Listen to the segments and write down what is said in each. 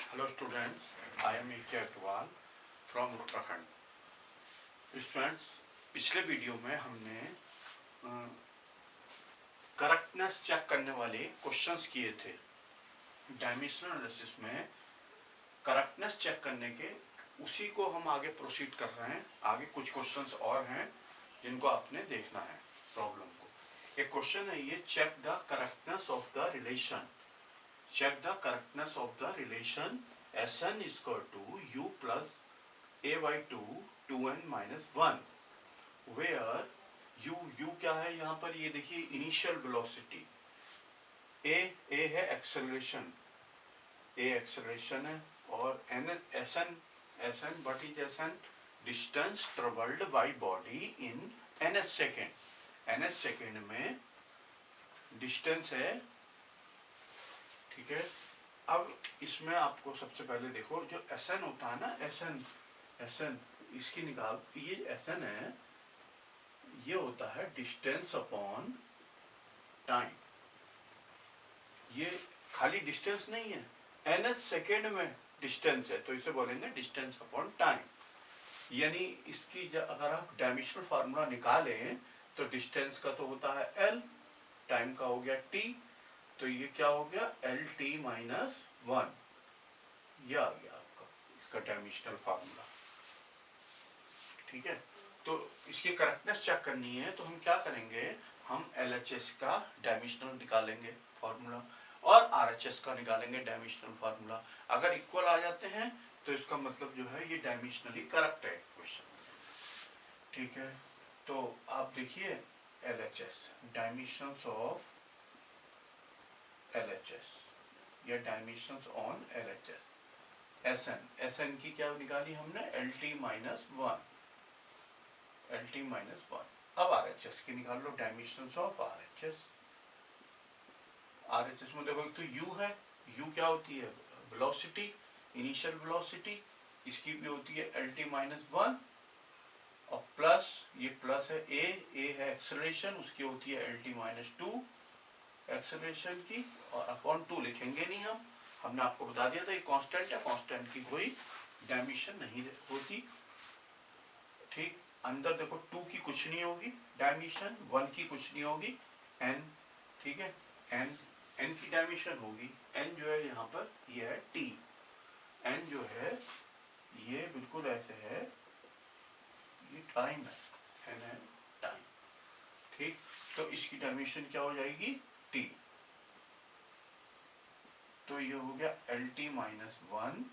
Hello students, I am A.K. Agarwal from Uttarakhand. Students, पिछले video में हमने करेक्टनेस चेक करने वाले क्वेश्चंस किए थे। डायमेंशनल एनालिसिस में करेक्टनेस चेक करने के उसी को हम आगे प्रोसीड कर रहे हैं। आगे कुछ क्वेश्चंस और हैं जिनको आपने देखना है प्रॉब्लम को। एक क्वेश्चन है ये, check the correctness of the relation. Check the correctness of the relation Sn is equal to u plus a by 2 2n minus 1 where u क्या है यहाँ पर, ये देखिए इनिशियल वेलोसिटी, a है एक्सेलरेशन, a एक्सेलरेशन है, और Sn what is Sn? Distance travelled by body in ns second. ns second में डिस्टेंस है, ठीक है। अब इसमें आपको सबसे पहले देखो जो Sn होता है ना, Sn इसकी निकाल, ये Sn है, ये होता है डिस्टेंस अपॉन टाइम। ये खाली डिस्टेंस नहीं है, nth सेकेंड में डिस्टेंस है, तो इसे बोलेंगे डिस्टेंस अपॉन टाइम। यानी इसकी अगर आप डायमेंशनल फार्मूला निकालें तो डिस्टेंस का तो होता है L, टाइम का हो गया T, तो ये क्या हो गया LT माइनस 1, ये आ गया आपका इसका डायमेंशनल फार्मूला, ठीक है। तो इसकी करेक्टनेस चेक करनी है तो हम क्या करेंगे, हम LHS का डायमेंशनल निकालेंगे फार्मूला और RHS का निकालेंगे डायमेंशनल फार्मूला। अगर इक्वल आ जाते हैं तो इसका मतलब जो है ये डायमेंशनली करेक्ट है क्वेश्चन, ठीक है। तो आप देखिए LHS, डायमेंशंस ऑफ LHS या डायमेंशंस ऑन LHS। Sn की क्या निकाली हमने, LT माइनस 1, LT माइनस 1। अब RHS की निकाल लो, डायमेंशंस ऑफ RHS। RHS में देखो एक तो U है, U क्या होती है, वेलोसिटी, इनिशियल वेलोसिटी, इसकी भी होती है LT माइनस 1, और प्लस ये प्लस है A है एक्सेलरेशन, उसकी होती है LT माइनस 2 एक्सेलरेशन की, और अपॉन 2 लिखेंगे नहीं हम, हमने आपको बता दिया था ये कांस्टेंट है, कांस्टेंट की कोई डायमेंशन नहीं होती, ठीक। अंदर देखो 2 की कुछ नहीं होगी डायमेंशन, 1 की कुछ नहीं होगी, n, ठीक है, n की डायमेंशन होगी, n जो है यहाँ पर ये है t, n जो है ये बिल्कुल ऐसे है, ये टाइम है, n है टाइम, ठीक। तो इसकी डायमेंशन क्या हो जाएगी t, तो ये हो गया LT माइनस 1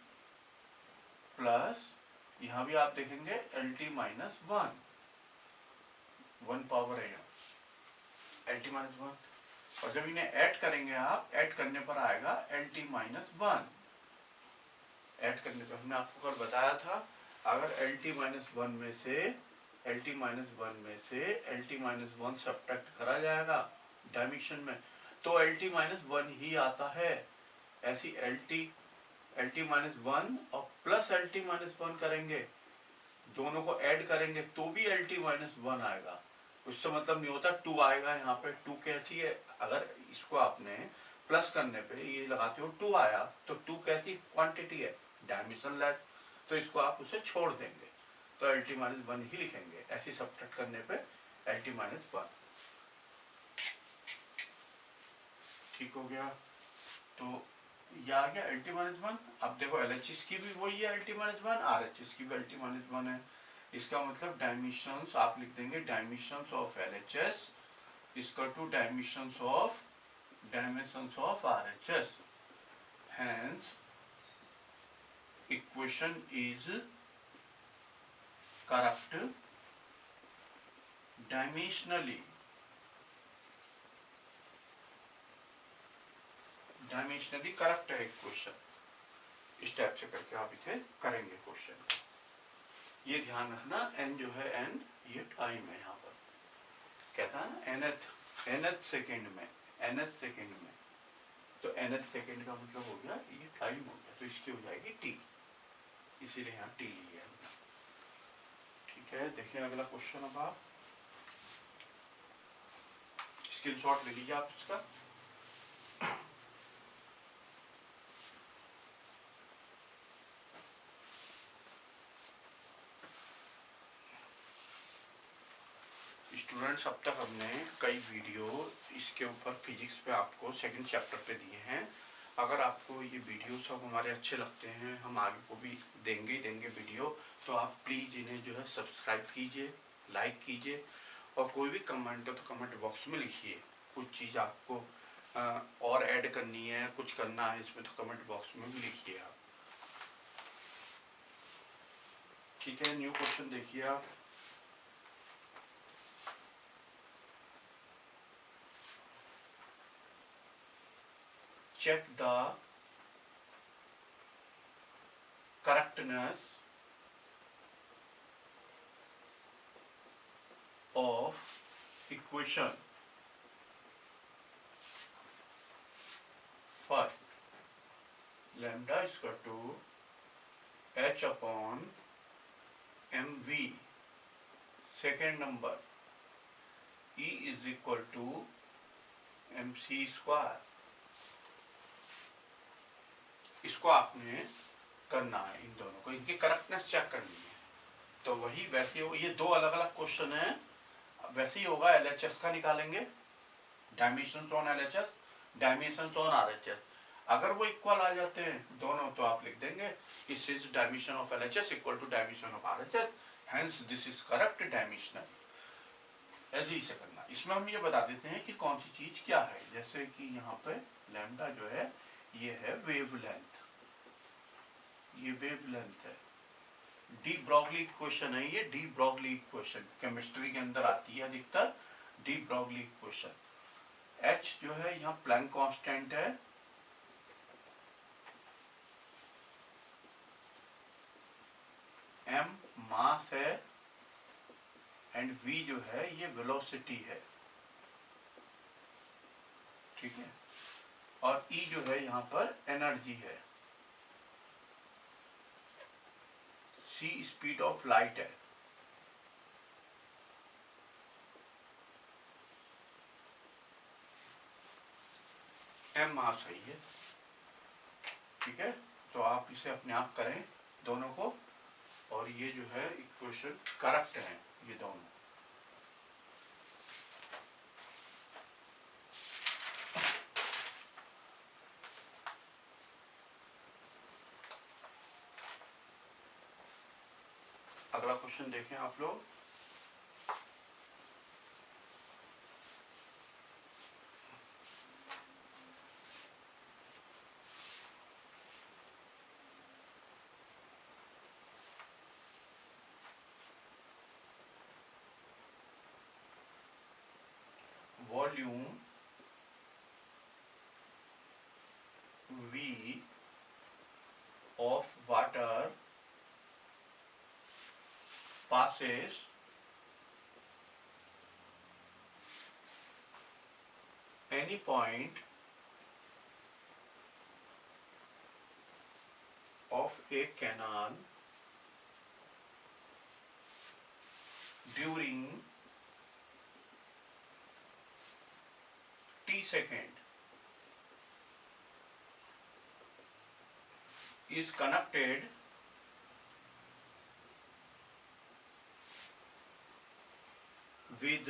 प्लस, यहां भी आप देखेंगे LT माइनस 1 पावर है यहाँ LT माइनस 1, और जब इन्हें ऐड करेंगे आप, ऐड करने पर आएगा LT माइनस 1। ऐड करने पर हमने आपको कल बताया था, अगर LT माइनस 1 में से LT माइनस 1 में से LT माइनस 1 सब्ट्रैक्ट करा जाएगा डायमेंशन में, तो LT माइनस 1 ही आता है। ऐसी LT माइनस 1 और प्लस LT माइनस 1 करेंगे, दोनों को ऐड करेंगे तो भी LT माइनस 1 आएगा, उससे मतलब नहीं होता 2 आएगा। यहाँ पे 2 कैसी है, अगर इसको आपने प्लस करने पे ये लगाते हो 2 आया, तो 2 कैसी क्वांटिटी है, डायमेंशन लेस, तो इसको आप उसे छोड़ देंगे, तो LT माइनस 1 ही लिखेंगे। ऐसी सब्ट्रैक्ट करने पे LT माइनस 1, ठीक हो गया। तो ये आ गया LT माइनस 1। अब देखो LHS की भी वही है LT माइनस 1, RHS की भी LT माइनस 1 है, इसका मतलब डायमेंशंस आप लिख देंगे, डायमेंशंस ऑफ LHS इसका to dimensions of RHS, hence equation is correct dimensionally, dimensionally correct है क्वेश्चन। इस टाइप से करके आप इसे करेंगे क्वेश्चन। ये ध्यान रखना, n जो है n ये टाइम है, यहाँ पर कहता है ना nth सेकेंड में, तो nth सेकेंड का मतलब हो गया ये टाइम हो गया, तो इसकी हो जाएगी t, इसीलिए यहाँ t लिया है, ठीक है। देखिए अगला क्वेश्चन, अब आप स्क्रीनशॉट ले लीजिए आप इसका। स्टूडेंट्स, अब तक हमने कई वीडियो इसके ऊपर फिजिक्स पे आपको सेकंड चैप्टर पे दिए हैं। अगर आपको ये वीडियो सब हमारे अच्छे लगते हैं, हम आगे को भी देंगे वीडियो, तो आप प्लीज़ इन्हें जो है सब्सक्राइब कीजिए, लाइक कीजिए, और कोई भी कमेंट हो तो कमेंट बॉक्स में लिखिए। कुछ चीज़ आपको और ऐड करनी है, कुछ करना है इसमें, तो कमेंट बॉक्स में भी लिखिए आप। ठीक है, न्यू क्वेश्चन देखिए आप। Check the correctness of equation. First, lambda is equal to h upon mv. Second number, E is equal to mc square. इसको आपने करना है, इन दोनों को, इनकी करेक्टनेस चेक करनी है। तो वही वैसे हो, ये दो अलग अलग क्वेश्चन है, वैसे ही होगा। एलएचएस का निकालेंगे, dimensions on LHS, dimensions on RHS. अगर वो इक्वल आ जाते हैं दोनों, तो आप लिख देंगे कि since dimension of LHS equal to dimension of RHS, hence this is correct dimensional. ऐसे ही से करना। इसमें हम ये बता देते हैं कि कौन सी चीज क्या है। जैसे कि यहाँ पे लैम्डा जो है, ये है वेवलेंथ, ये वेवलेंथ है। डी ब्रॉगली इक्वेशन है ये, डी ब्रॉगली इक्वेशन केमिस्ट्री के अंदर आती है अधिकतर, डी ब्रॉगली इक्वेशन। एच जो है यहाँ प्लैंक कांस्टेंट है, एम मास है, एंड वी जो है ये वेलोसिटी है। ठीक है, और ई जो है यहाँ पर एनर्जी है, सी स्पीड ऑफ लाइट है। एम मास है ये। ठीक है, तो आप इसे अपने आप करें दोनों को, और ये जो है इक्वेशन करेक्ट है ये दोनों। अगला क्वेश्चन देखें आप लोग। Volume V of water passes any point of a canal during t second is connected with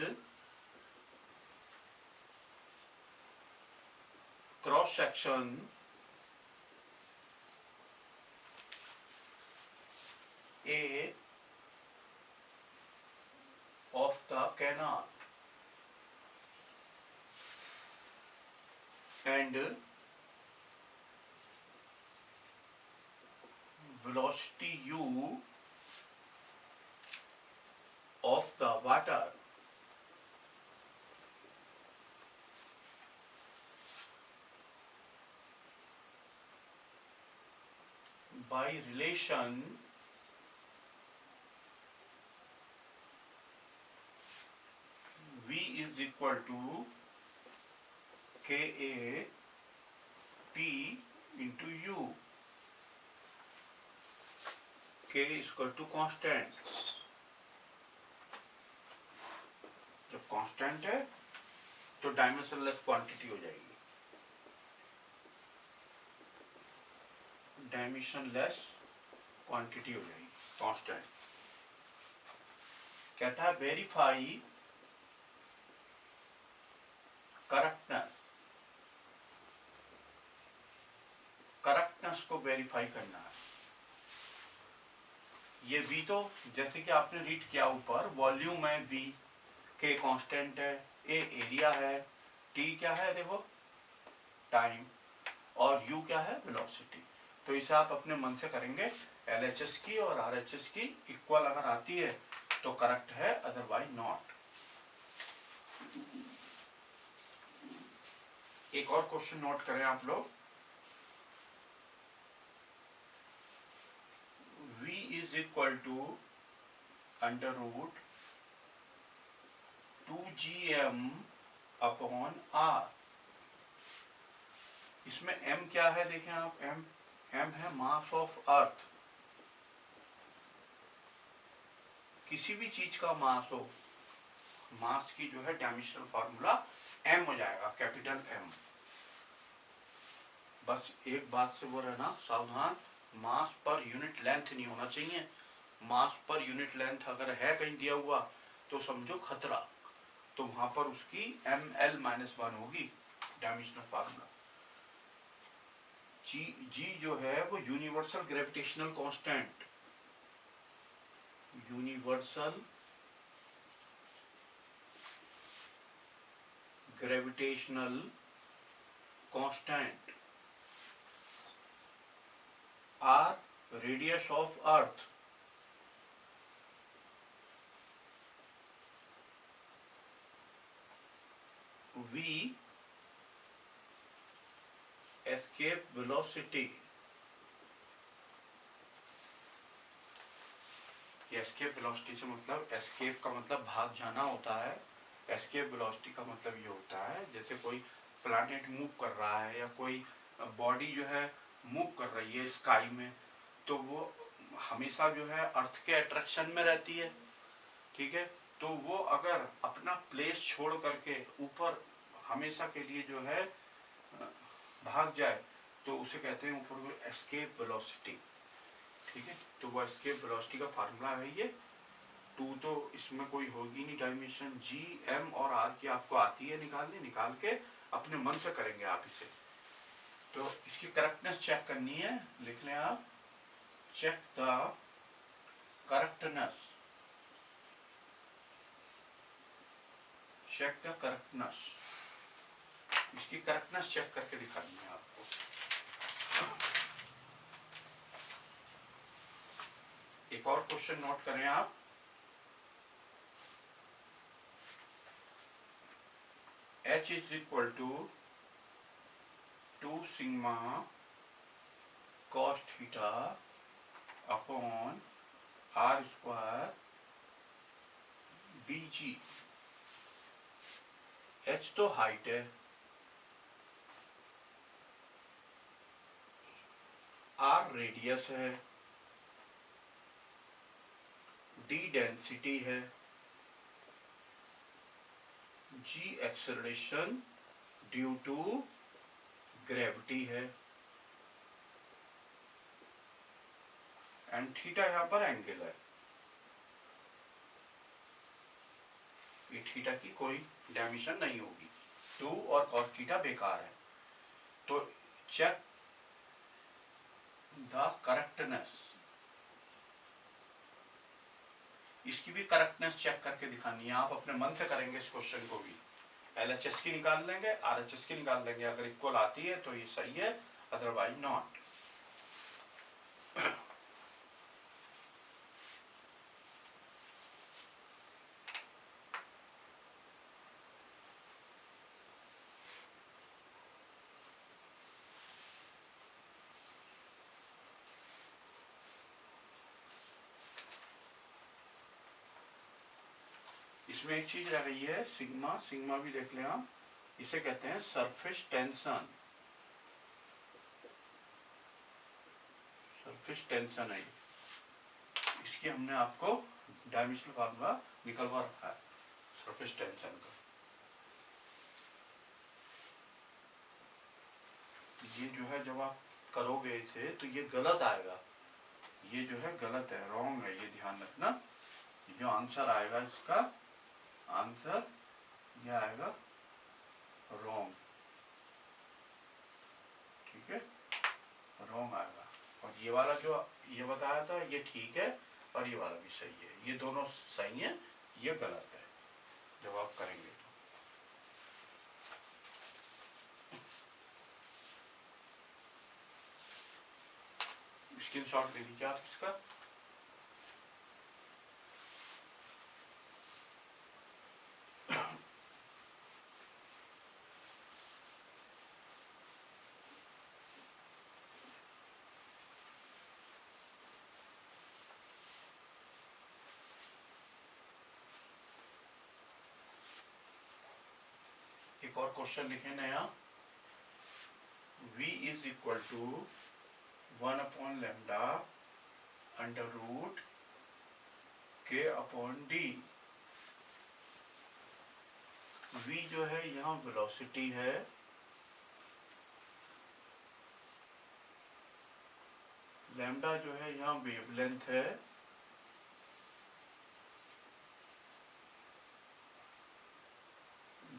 cross section A of the canal and velocity u of the water by relation V is equal to Ka T into U. K is equal to constant. जब constant है तो dimensionless quantity हो जाएगी, dimensionless quantity हो जाएगी constant. कहता है verify correctness को वेरीफाई करना है। ये v तो जैसे कि आपने रीड किया ऊपर, वॉल्यूम है v, k कांस्टेंट है, a एरिया है, t क्या है देखो टाइम, और u क्या है वेलोसिटी। तो इसे आप अपने मन से करेंगे, LHS की और RHS की इक्वल अगर आती है तो करेक्ट है, अदरवाइज नॉट। एक और क्वेश्चन नोट करें आप लोग। v is equal to under root 2gm upon r। इसमें m क्या है देखें आप, m है मास ऑफ अर्थ। किसी भी चीज का मास हो, मास की जो है डायमेंशनल फार्मूला m हो जाएगा, कैपिटल M। बस एक बात से वो रहना सावधान, मास पर यूनिट लेंथ नहीं होना चाहिए। मास पर यूनिट लेंथ अगर है कहीं दिया हुआ तो समझो खतरा, तो वहां पर उसकी ml-1 होगी डायमेंशनल फार्मूला। g जो है वो universal gravitational constant, universal gravitational constant, R radius of earth, v escape velocity. Escape velocity से मतलब, एस्केप का मतलब भाग जाना होता है, एस्केप वेलोसिटी का मतलब ये होता है जैसे कोई प्लैनेट मूव कर रहा है या कोई बॉडी जो है मूव कर रही है स्काई में, तो वो हमेशा जो है अर्थ के अट्रैक्शन में रहती है, ठीक है। तो वो अगर अपना प्लेस छोड़ करके ऊपर हमेशा के लिए जो है भाग जाए तो उसे कहते हैं ऊपर एस्केप वेलोसिटी, ठीक है। तो वो एस्केप वेलोसिटी का फार्मूला है ये। 2 तो इसमें कोई होगी नहीं डायमेंशन, g, m और r की आपको आती है निकालनी, निकाल के अपने मन से करेंगे आप इसे। तो इसकी करेक्टनेस चेक करनी है, लिख लें आप, check the correctness, check the correctness. इसकी करेक्टनेस चेक करके दिखानी है आपको। एक और क्वेश्चन नोट करें आप, h is equal to 2 sigma cos theta upon r square dg। h तो हाइट है, r रेडियस है, d डेंसिटी है, g acceleration due to gravity है, एंड थीटा यहां पर एंगल है। ये थीटा की कोई डायमेंशन नहीं होगी, 2 और cos थीटा बेकार है। तो चेक द करेक्टनेस, इसकी भी करेक्टनेस चेक करके दिखानी है, आप अपने मन से करेंगे इस क्वेश्चन को भी। LHS की निकाल लेंगे, RHS की निकाल लेंगे, अगर इक्वल आती है तो ये सही है, अदरवाइज नॉट। इसमें एक चीज रह गई है, सिग्मा, सिग्मा भी देख लें आप, इसे कहते हैं सरफेस टेंशन, सरफेस टेंशन है। इसकी हमने आपको डायमेंशनल फार्मूला निकलवा रखा है सरफेस टेंशन का। ये जो है जब आप करोगे इसे तो ये गलत आएगा, ये जो है गलत है, रॉन्ग है, ये ध्यान रखना। जो आंसर आएगा इसका, आंसर ये आएगा रॉन्ग, ठीक है, रॉन्ग आएगा। और ये वाला जो ये बताया था ये ठीक है, और ये वाला भी सही है, ये दोनों सही है, ये गलत है जब आप करेंगे तो। स्क्रीनशॉट ले लीजिए आप इसका। एक और क्वेश्चन लिखे नया, v is equal to 1/λ under root k/d। v जो है यहाँ वेलोसिटी है, लैम्डा जो है यहाँ वेवलेंथ है,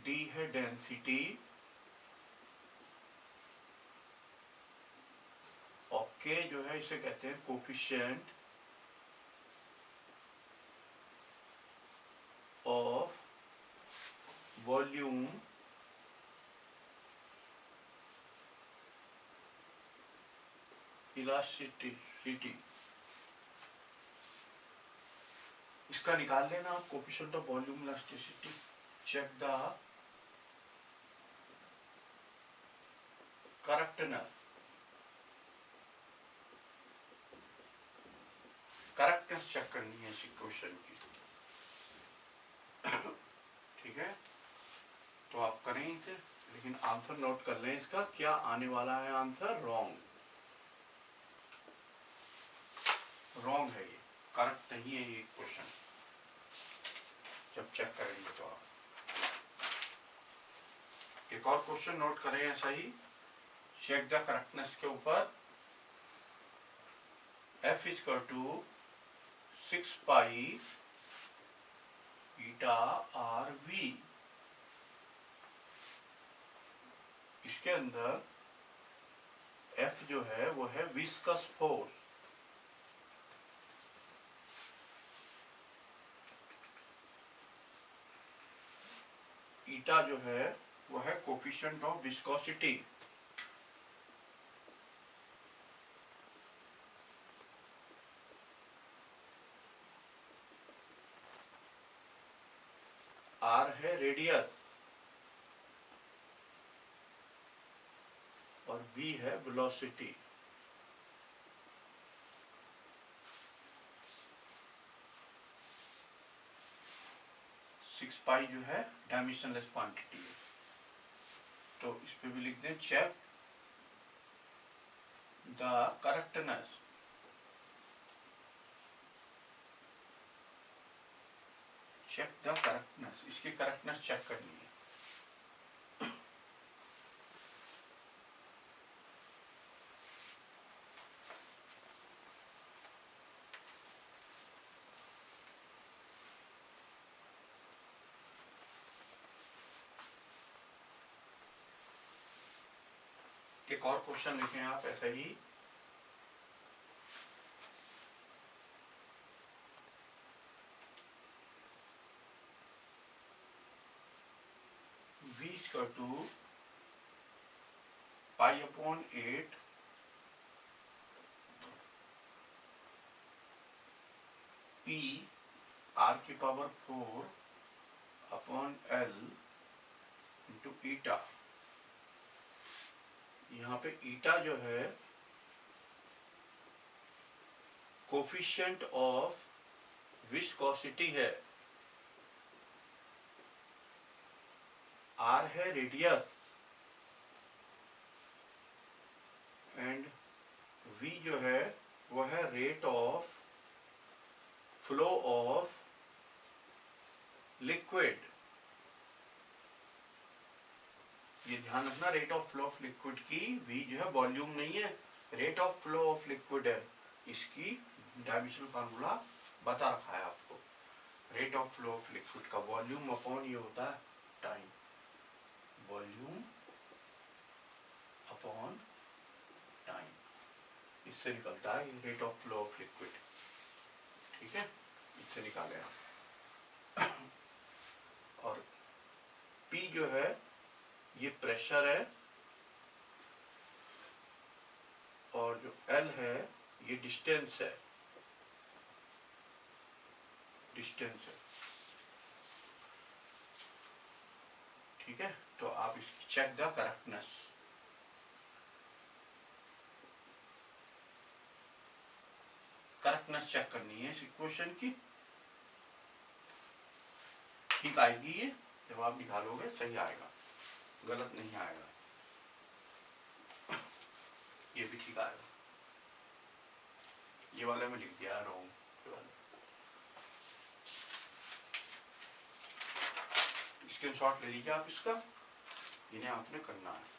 d है डेंसिटी, और k जो है इसे कहते हैं कोफिशिएंट ऑफ वॉल्यूम इलास्टिसिटी। इसका निकाल लेना आप, coefficient of volume elasticity. Check the correctness, correctness check करनी है इसी क्वेश्चन की, ठीक है। तो आप करें इसे, लेकिन आंसर नोट कर लें इसका, क्या आने वाला है आंसर, रॉन्ग, रॉन्ग है ये, करेक्ट नहीं है ये क्वेश्चन, जब चेक करेंगे तो आप। एक और क्वेश्चन नोट करें ऐसा ही, चेक द करेक्टनेस के ऊपर। f is equal to 6 pi eta R V. इसके अंदर F जो है वो है विस्कस फोर्स, ईटा जो है वो है कोफिशिएंट ऑफ विस्कोसिटी, R है रेडियस, और V है वेलोसिटी। सिक्स पाई जो है डायमेंशनलेस क्वांटिटी है, तो इस पे भी लिख दें check the correctness, check the correctness, इसकी करेक्टनेस चेक करनी है। एक और क्वेश्चन लिखें आप ऐसा ही, v equal to π/8 p r⁴/L into eta. यहाँ पे ईटा जो है कोफिशिएंट ऑफ विस्कोसिटी है, R है रेडियस, एंड V जो है वो है rate of flow of liquid. ये ध्यान रखना, rate of flow of liquid की V जो है वॉल्यूम नहीं है, rate of flow of liquid है, इसकी डायमेंशनल फार्मूला बता रखा है आपको। Rate of flow of liquid का वॉल्यूम अपॉन ये होता है टाइम, वॉल्यूम अपॉन टाइम, इससे निकलता है rate of flow of liquid. ठीक है, इससे निकाले आप। और P जो है ये प्रेशर है, और जो L है ये डिस्टेंस है, डिस्टेंस है। ठीक है, तो आप इसकी check the correctness. Correctness check करनी है इस इक्वेशन की। ठीक आएगी ये, जब आप निकालोगे सही आएगा, गलत नहीं आएगा, ये भी ठीक आएगा। ये वाले में लिख दिया रॉन्ग, स्क्रीनशॉट ले लीजिए आप इसका, इन्हें आपने करना है।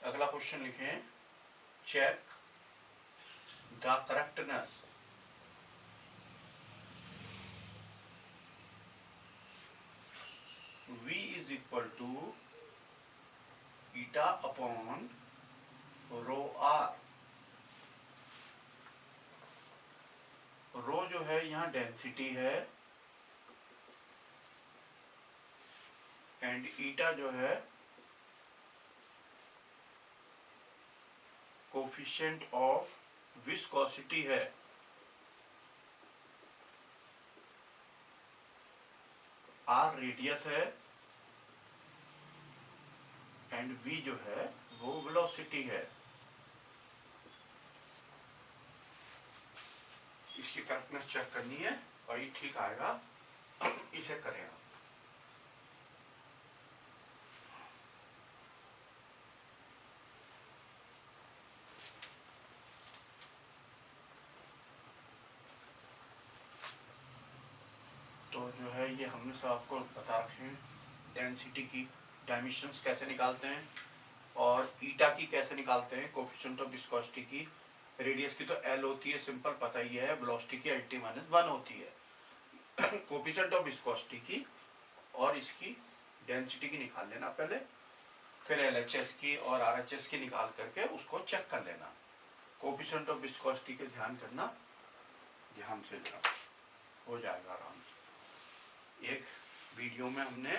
अगला क्वेश्चन लिखें, check the correctness V is equal to eta upon rho R। Rho जो है यहाँ डेंसिटी है, एंड ईटा जो है कोफिशिएंट ऑफ विस्कोसिटी है। R रेडियस है, एंड V जो है वो वेलोसिटी है। इसकी करेक्टनेस चेक करनी है और ये ठीक आएगा, इसे करें आप। तो जो है ये हमने सब आपको बता रखे हैं, डेंसिटी की डायमेंशंस कैसे निकालते हैं, और ईटा की कैसे निकालते हैं, कोफिशिएंट ऑफ विस्कोसिटी की, रेडियस की तो L होती है, सिंपल पता ही है, वेलोसिटी की Lt-1 होती है। कोफिशिएंट ऑफ विस्कोसिटी की और इसकी डेंसिटी की निकाल लेना पहले, फिर LHS की और RHS की निकाल करके उसको चेक कर लेना। कोफिशिएंट ऑफ विस्कोसिटी के ध्यान करना, ध्यान से जरा हो जाएगा आराम से। एक वीडियो में हमने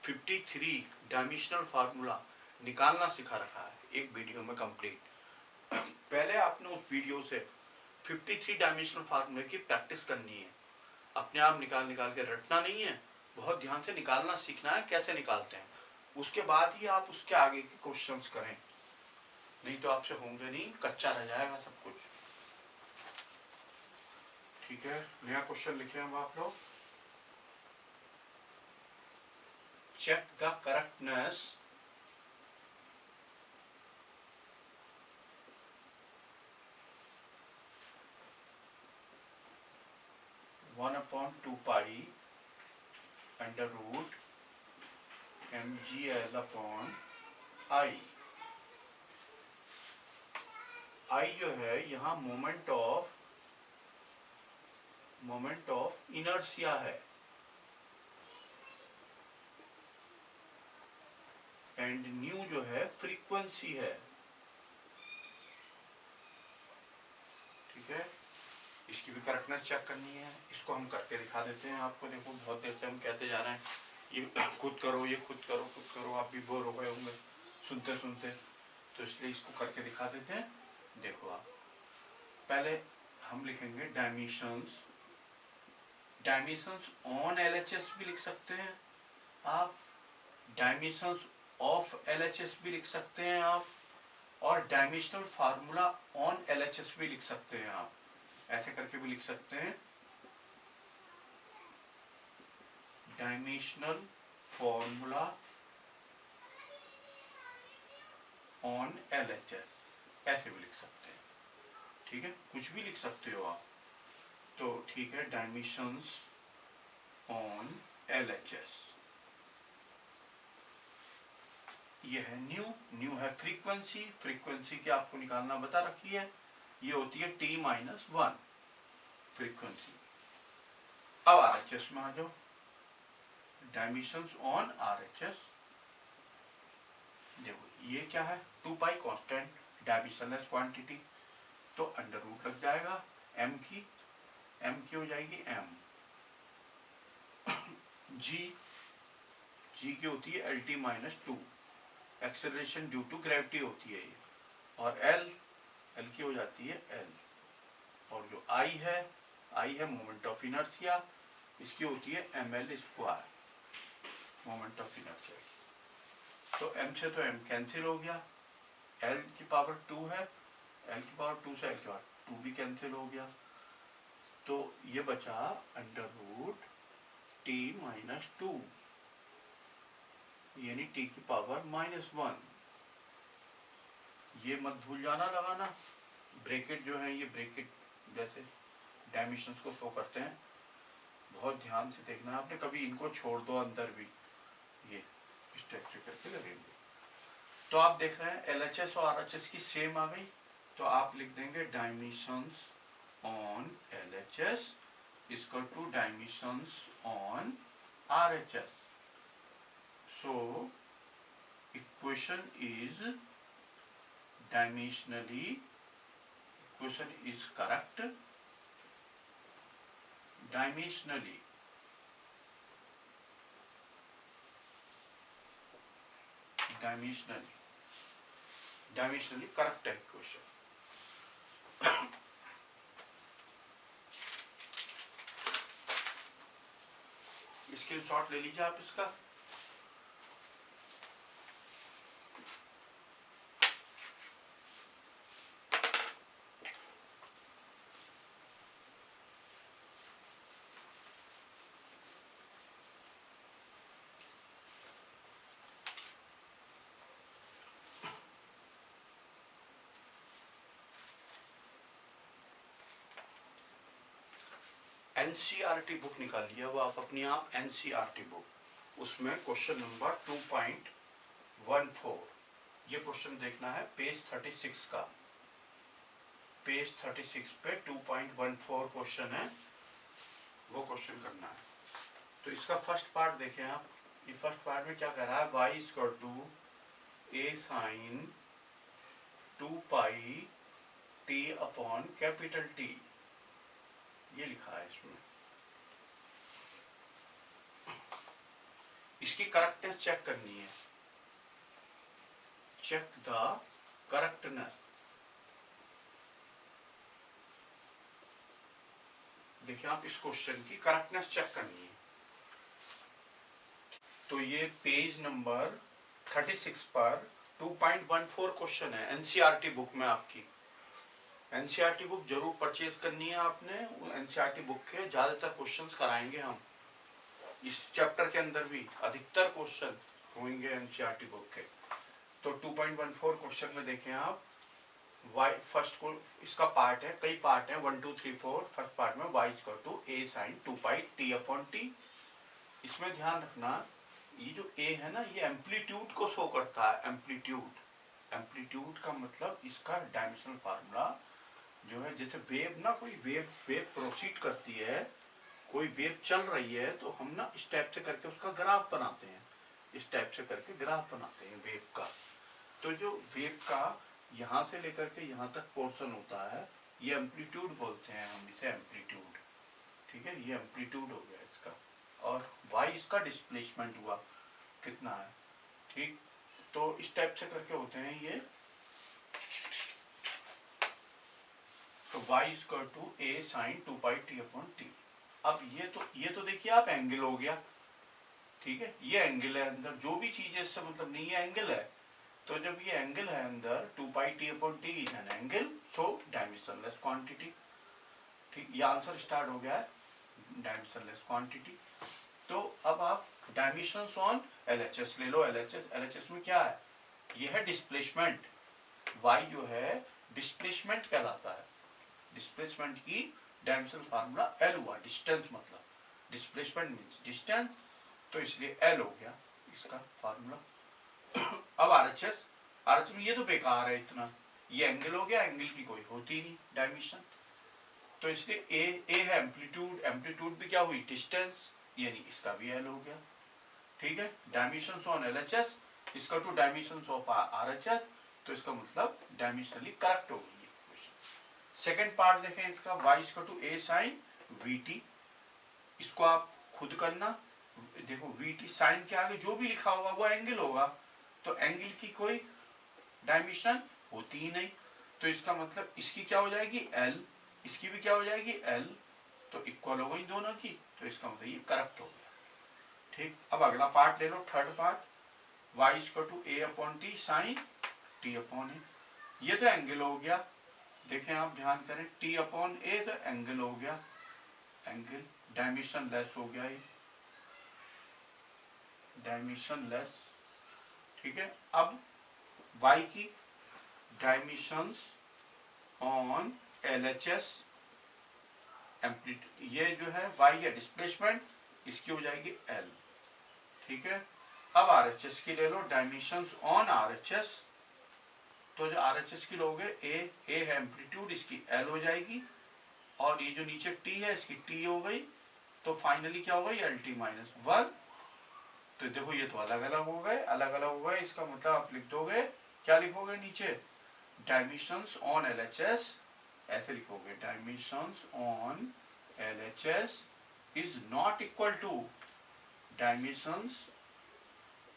53 डायमेंशनल फार्मूला निकालना सिखा रखा है, एक वीडियो में कंप्लीट। पहले आपने उस वीडियो से 53 डायमेंशनल फार्मूले की प्रैक्टिस करनी है, अपने आप निकाल के रटना नहीं है, बहुत ध्यान से निकालना सीखना है कैसे निकालते हैं, उसके बाद ही आप उसके आगे के क्वेश्चंस करें, नहीं तो आपसे होंगे नहीं, कच्चा रह जाएगा सब कुछ। ठीक है, नया क्वेश्चन लिखे हम आप लोग, check the correctness (1 upon 2 pi under root mgl upon I)। I जो है यहाँ मोमेंट ऑफ इनर्शिया है, एंड न्यू जो है फ्रीक्वेंसी है। ठीक है, इसकी भी करेक्टनेस चेक करनी है, इसको हम करके दिखा देते हैं आपको। देखो बहुत देर से हम कहते जा रहे हैं ये खुद करो, ये खुद करो, आप भी बोर हो गए होंगे सुनते सुनते, तो इसलिए इसको करके दिखा देते हैं। देखो आप पहले हम लिखेंगे डायमेंशंस ऑन LHS भी लिख सकते हैं आप, डायमेंशंस ऑफ LHS भी लिख सकते हैं आप, और डायमेंशनल फार्मूला ऑन LHS भी लिख सकते हैं आप, ऐसे करके भी लिख सकते हैं। डायमेंशनल फॉर्मूला ऑन LHS ऐसे भी लिख सकते हैं। ठीक है, कुछ भी लिख सकते हो आप, तो ठीक है, डायमेंशंस ऑन LHS, ये है न्यू है फ्रीक्वेंसी, फ्रीक्वेंसी की आपको निकालना बता रखी है, ये होती है T-1 फ्रीक्वेंसी। अब RHS में आ जाओ, डायमेंशंस ऑन RHS, देखो ये क्या है, 2 पाई कांस्टेंट डायमेंशनलेस क्वांटिटी, तो अंडर रूट लग जाएगा m की हो जाएगी m, g की होती है LT-2, acceleration due to gravity होती है ये, और l की हो जाती है l, और जो I है मोमेंट ऑफ इनर्शिया, इसकी होती है ml square, moment of inertia. तो m से तो m कैंसिल हो गया, l की पावर 2 है, l की पावर 2 से l की पावर 2 भी कैंसिल हो गया, तो ये बचा अंडर रूट T-2, यानी t की पावर -1। ये मत भूल जाना लगाना, ब्रैकेट जो है ये ब्रैकेट जैसे डायमेंशंस को शो करते हैं, बहुत ध्यान से देखना, आपने कभी इनको छोड़ दो अंदर भी, ये इस टाइप से करके लगेंगे। तो आप देख रहे हैं LHS और RHS की सेम आ गई, तो आप लिख देंगे dimensions on LHS equal to dimensions on RHS। So equation is dimensionally, equation is correct, dimensionally correct है equation। स्क्रीनशॉट ले लीजिए आप इसका। NCERT बुक निकालिए, वो आप अपनी आप NCERT बुक, उसमें क्वेश्चन नंबर 2.14, ये क्वेश्चन देखना है पेज 36 का, पेज 36 पे 2.14 क्वेश्चन है, वो क्वेश्चन करना है। तो इसका फर्स्ट पार्ट देखें आप, ये फर्स्ट पार्ट में क्या कह रहा है, y equal to a sin 2 pi t upon capital T, ये लिखा है इसमें। इसकी करेक्टनेस चेक करनी है, चेक द करेक्टनेस। देखिए आप इस क्वेश्चन की करेक्टनेस चेक करनी है। तो ये पेज नंबर 36 पर 2.14 क्वेश्चन है NCERT बुक में आपकी। NCERT बुक जरूर परचेज करनी है आपने, NCERT बुक के ज्यादातर क्वेश्चंस कराएंगे हम इस चैप्टर के अंदर भी, अधिकतर क्वेश्चन होंगे NCERT बुक के। तो 2.14 क्वेश्चन में देखें आप, y फर्स्ट को इसका पार्ट है, कई पार्ट है 1 2 3 4, फर्स्ट पार्ट में y equal to a sin 2 pi t upon t। इसमें ध्यान रखना, ये जो a है ना, ये एम्पलीट्यूड को शो करता है, एम्पलीट्यूड का मतलब इसका डायमेंशनल फार्मूला जो है, जैसे वेव ना, कोई वेव प्रोसीड करती है, कोई वेव चल रही है, तो हम ना इस टाइप से करके उसका ग्राफ बनाते हैं, इस टाइप से करके ग्राफ बनाते हैं वेव का। तो जो वेव का यहाँ से लेकर के यहाँ तक पोर्शन होता है, ये एम्पलीट्यूड बोलते हैं हम इसे, एम्पलीट्यूड, ठीक है, ये एम्पलीट्यूड हो गया इसका, और y इसका डिस्प्लेसमेंट हुआ कितना है, ठीक। तो इस टाइप से करके होते हैं ये, तो y equal to a sin 2 pi t upon t। अब ये तो देखिए आप एंगल हो गया, ठीक है, ये एंगल है अंदर, जो भी चीज है इससे मतलब नहीं, ये एंगल है, तो जब ये एंगल है अंदर 2 pi t upon t is an angle, so dimensionless quantity, ठीक, ये आंसर स्टार्ट हो गया है, डायमेंशनलेस क्वांटिटी। तो अब आप डायमेंशंस ऑन LHS ले लो, LHS में क्या है, ये है डिस्प्लेसमेंट, y जो है डिस्प्लेसमेंट कहलाता है, डिस्प्लेसमेंट की डायमेंशनल फार्मूला एल हुआ, डिस्टेंस मतलब डिस्प्लेसमेंट मीन्स डिस्टेंस, तो इसलिए एल हो गया इसका फार्मूला। अब आरएचएस, आरएचएस में ये तो बेकार है इतना, ये एंगल हो गया, एंगल की कोई होती नहीं डायमेंशन, तो इसलिए ए है एम्पलीट्यूड, एम्पलीट्यूड भी क्या हुई डिस्टेंस, यानी इसका भी एल हो गया। ठीक है, डायमेंशंस ऑन एलएचएस इसका टू डायमेंशंस ऑफ आरएचएस, तो इसका मतलब डायमेंशनली करेक्ट हो गई क्वेश्चन। सेकंड पार्ट देखें इसका, y इसका टू a sin vt, इसको आप खुद करना। देखो vt साइन के आगे जो भी लिखा होगा वो एंगल होगा, तो एंगल की कोई डायमेंशन होती ही नहीं, तो इसका मतलब इसकी क्या हो जाएगी l, इसकी भी क्या हो जाएगी l, तो इक्वल हो गई दोनों की, तो इसका मतलब ये करेक्ट हो गया। ठीक, अब अगला पार्ट ले लो, third part, y equal to a upon t sine t upon a, ये तो एंगल हो गया, देखें आप ध्यान करें, t अपॉन ए तो एंगल हो गया, एंगल डायमेंशन लेस हो गया, ये डायमेंशन लेस। ठीक है, अब y की डायमेंशंस ऑन LHS एम्पलीट्यूड, ये जो है y है डिस्प्लेसमेंट, इसकी हो जाएगी l। ठीक है, अब RHS की ले लो, डायमेंशंस ऑन RHS, तो जो RHS की लोगे a है एम्पलीट्यूड, इसकी l हो जाएगी, और ये जो नीचे t है इसकी t हो गई, तो फाइनली क्या हो गई LT माइनस 1। तो देखो ये तो अलग अलग हो गए, अलग अलग हो गए, इसका मतलब आप लिख दोगे, क्या लिखोगे नीचे, डायमेंशंस ऑन LHS, ऐसे लिखोगे, dimensions on LHS is not equal to dimensions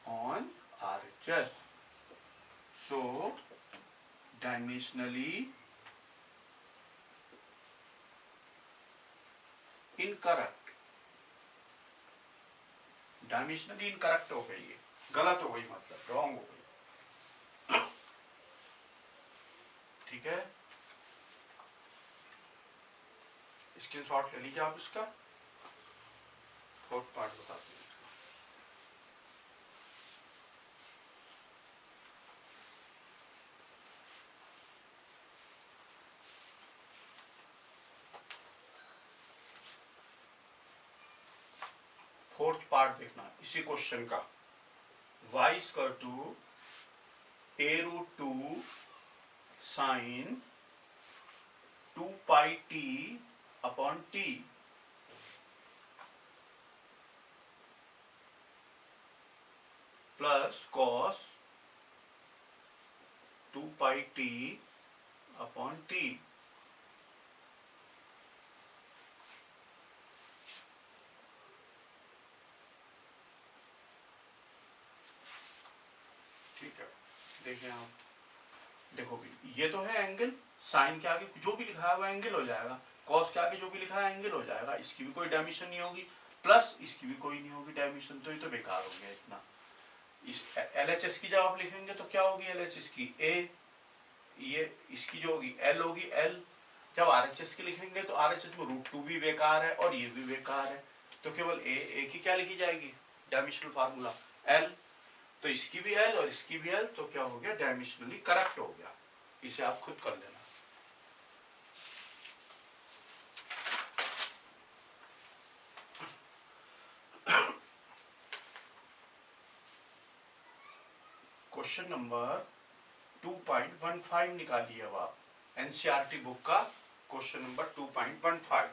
on RHS. So dimensionally incorrect, dimensionally incorrect हो गई, ये गलत हो गई, मतलब रॉन्ग हो गई। ठीक है, स्क्रीनशॉट ले लीजिए आप इसका, फोर्थ पार्ट बताते हैं। फोर्थ पार्ट देखना इसी क्वेश्चन का, y equal to a√2 sine 2 pi t upon t plus cos 2 pi t upon t। ठीक है, देखें आप, देखो भी ये तो है एंगल, साइन के आगे जो भी लिखा है वो एंगल हो जाएगा, कॉस के आगे जो भी लिखा है एंगल हो जाएगा, इसकी भी कोई डायमेंशन नहीं होगी, प्लस इसकी भी कोई नहीं होगी डायमेंशन, तो ये तो बेकार हो गया इतना। इस LHS की जब आप लिखेंगे तो क्या होगी LHS की a, ये इसकी जो होगी l होगी l, जब RHS की लिखेंगे तो RHS में √2 भी बेकार है और ये भी बेकार है, तो केवल a की क्या लिखी जाएगी डायमेंशनल फार्मूला l, तो इसकी भी l और इसकी भी l, तो क्या हो गया डायमेंशनली करेक्ट हो गया। इसे आप खुद कर लेना। क्वेश्चन नंबर 2.15 निकालिए अब आप, एनसीईआरटी बुक का क्वेश्चन नंबर 2.15,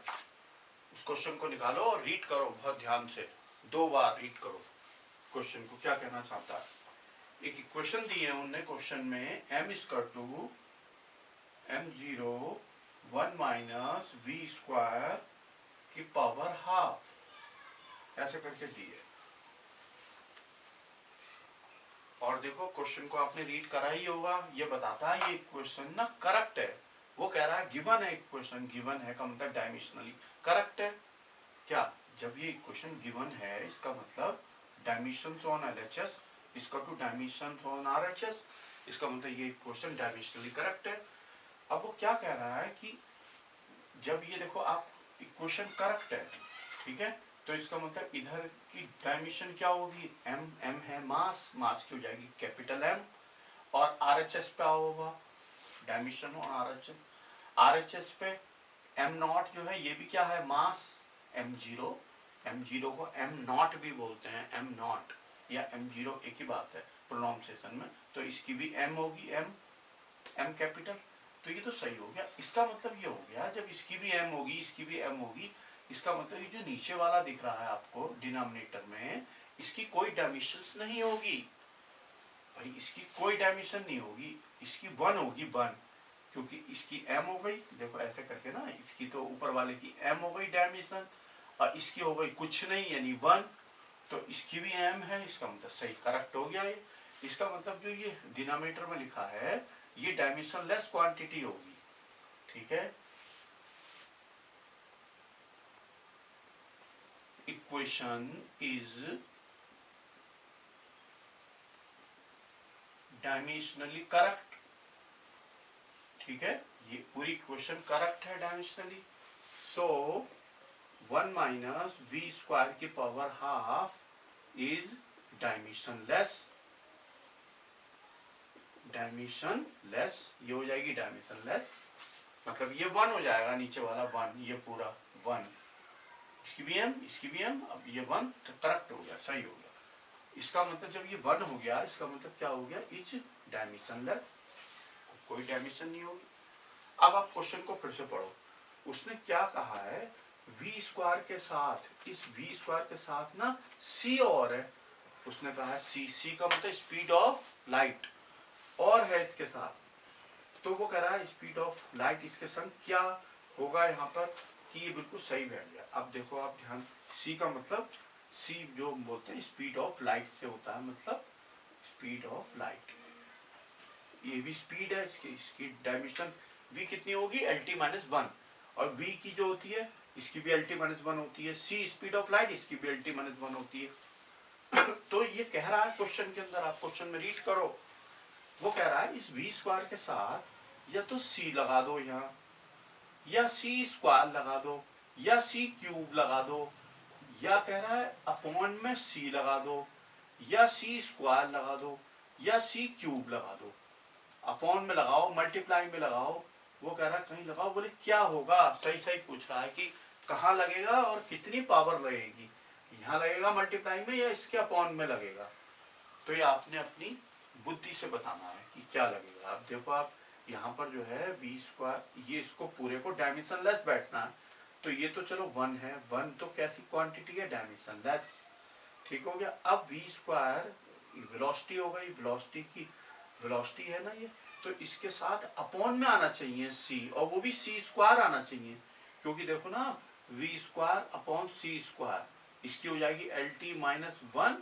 उस क्वेश्चन को निकालो और रीड करो बहुत ध्यान से, 2 बार रीड करो क्वेश्चन को क्या कहना चाहता है। एक इक्वेशन दी है उनने क्वेश्चन में, m equal to m0 1 minus v square की पावर हाफ, ऐसे करके दी है, और देखो क्वेश्चन को आपने रीड करा ही होगा, ये बताता है ये इक्वेशन ना करेक्ट है, वो कह रहा है गिवन है इक्वेशन, गिवन है का मतलब डायमेंशनली करेक्ट है। क्या, जब ये इक्वेशन गिवन है इसका मतलब डायमेंशंस ऑन LHS इसका टू डायमेंशंस ऑन RHS, इसका मतलब ये इक्वेशन डायमेंशनली करेक्ट है। अब वो क्या कह रहा है कि जब ये देखो आप इक्वेशन करेक्ट है, ठीक है, तो इसका मतलब इधर की डायमेंशन क्या होगी, m है मास, मास की हो जाएगी कैपिटल M, और RHS पे होगा डायमेंशन ऑन RHS पे एम नॉट जो है ये भी क्या है, मास m0, m0 को m नॉट भी बोलते हैं, m नॉट या m0 एक ही बात है प्रोनाउंसिएशन में। तो इसकी भी m होगी, m कैपिटल। तो ये तो सही हो गया। इसका मतलब ये हो गया जब इसकी भी m होगी, इसकी भी m होगी, इसका मतलब ये जो नीचे वाला दिख रहा है आपको डिनोमिनेटर में, इसकी कोई डायमेंशंस नहीं होगी भाई, इसकी कोई डायमेंशन नहीं होगी, इसकी 1 होगी 1, क्योंकि इसकी m हो गई, देखो ऐसे करके ना, इसकी तो ऊपर वाले की m हो गई डायमेंशन, और इसकी हो गई कुछ नहीं यानी 1, तो इसकी भी m है, इसका मतलब सही करेक्ट हो गया ये। इसका मतलब जो ये डिनोमिनेटर में लिखा है ये डायमेंशन लेस क्वांटिटी होगी, ठीक है। इक्वेशन इज डायमेंशनली करेक्ट, ठीक है, ये पूरी इक्वेशन करेक्ट है dimensionally. So 1 minus v square की power half is dimensionless, dimensionless, ये हो जाएगी डायमेंशनलेस, मतलब ये 1 हो जाएगा, नीचे वाला 1, ये पूरा 1, इसकी भी m, इसकी भी m, अब ये 1 तो करेक्ट हो गया, सही हो गया। इसका मतलब जब ये 1 हो गया, इसका मतलब क्या हो गया, इज डायमेंशनलेस, कोई डायमेंशन नहीं होगी। अब आप क्वेश्चन को फिर से पढ़ो, उसने क्या कहा है, v स्क्वायर के साथ, इस v स्क्वायर के साथ ना c और है, उसने कहा है c का मतलब स्पीड ऑफ लाइट और है इसके साथ, तो वो कह रहा है स्पीड ऑफ लाइट इसके संग क्या होगा यहाँ पर, कि ये बिल्कुल सही बैठ गया। अब देखो आप ध्यान, c का मतलब, c जो बोलते हैं स्पीड ऑफ लाइट से होता है, मतलब स्पीड ऑफ लाइट, ये भी स्पीड है, इसकी डायमेंशन v कितनी होगी, lt माइनस 1, और v की जो होती है इसकी भी lt माइनस 1 होती है, c स्पीड ऑफ लाइट इसकी भी lt माइनस 1 होती है। तो ये कह रहा है क्वेश्चन के अंदर, आप क्वेश्चन में रीड करो, वो कह रहा है इस v स्क्वायर के साथ या तो c लगा दो यहाँ, या c स्क्वायर लगा दो, या c क्यूब लगा दो, या कह रहा है अपॉन में c लगा दो, या c स्क्वायर लगा दो, या c क्यूब लगा दो, अपॉन में लगाओ, मल्टीप्लाई में लगाओ, वो कह रहा है कहीं लगाओ, बोले क्या होगा, सही सही पूछ रहा है कि कहाँ लगेगा और कितनी पावर लगेगी, यहाँ लगेगा मल्टीप्लाई में या इसके अपॉन में लगेगा। तो ये आपने अपनी बुद्धि से बताना है कि क्या लगेगा। अब देखो आप यहाँ पर जो है वी स्क्वायर, ये इसको पूरे को डायमेंशन लेस बैठना है, तो ये तो चलो 1 है, 1 तो कैसी क्वांटिटी है, डायमेंशन लेस, ठीक हो गया। अब वी स्क्वायर वेलोसिटी हो गई, वेलोसिटी की वेलोसिटी है ना ये, तो इसके साथ अपॉन में आना चाहिए c, और वो भी c स्क्वायर आना चाहिए, क्योंकि देखो ना v square upon c square, इसकी हो जाएगी lt माइनस 1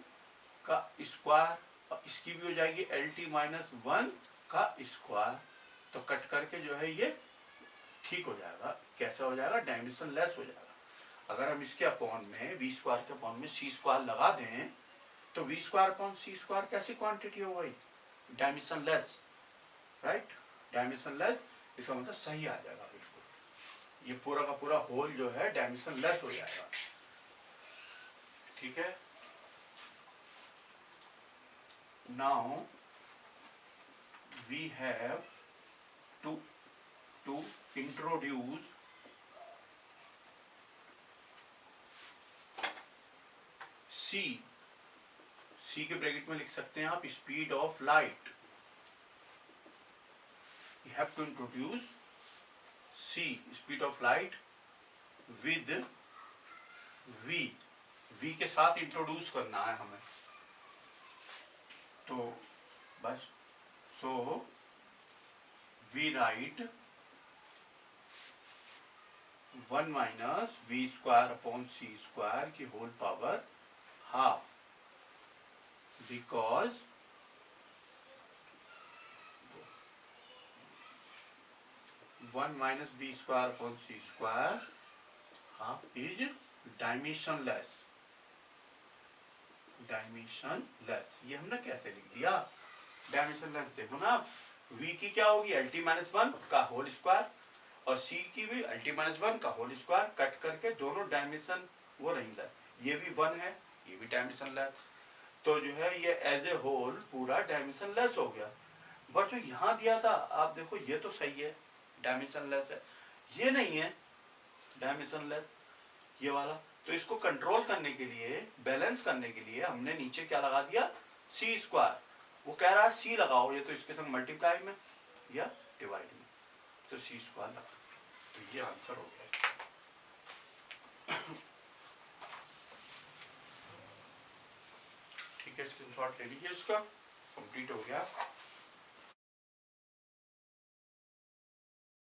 का स्क्वायर, और इसकी भी हो जाएगी lt माइनस 1 का स्क्वायर, तो कट करके जो है ये ठीक हो जाएगा, कैसा हो जाएगा, डायमेंशन लेस हो जाएगा। अगर हम इसके अपॉन में v स्क्वायर के अपॉन में c स्क्वायर लगा दें, तो v square upon c square कैसी क्वांटिटी हो गई, dimension less, right, dimension less, इसका मतलब सही आ जाएगा बिल्कुल, ये पूरा का पूरा होल जो है डायमेंशन लेस हो जाएगा, ठीक है। Now we have to introduce c के ब्रैकेट में लिख सकते हैं आप speed of light, you have to introduce c speed of light with v के साथ इंट्रोड्यूस करना है हमें, तो बस, so we write 1 minus v square upon c square की whole power half, because one minus b square upon c square half is dimensionless, dimensionless, ये हमने कैसे लिख दिया, डायमेंशनलेस, देखो ना v की क्या होगी lt माइनस 1 का होल स्क्वायर, और c की भी lt माइनस 1 का होल स्क्वायर, कट करके दोनों डायमेंशन वो रहेंगे, ये भी 1 है, ये भी डायमेंशनलेस, तो जो है ये एज ए होल पूरा डायमेंशनलेस हो गया। बट जो यहाँ दिया था आप देखो ये तो सही है, डायमेंशनलेस है, ये नहीं है, डायमेंशनलेस, ये वाला। तो इसको कंट्रोल करने के लिए, बैलेंस करने के लिए हमने नीचे क्या लगा दिया, सी स्क्वायर। वो कह रहा है सी लगाओ, ये तो इसके संग मल्टीप्लाई में या डिवाइड में, तो सी स्क्वायर लगा। तो ये आंसर हो गया। ठीक है, स्क्रीनशॉट ले लीजिए, इसका कंप्लीट हो गया।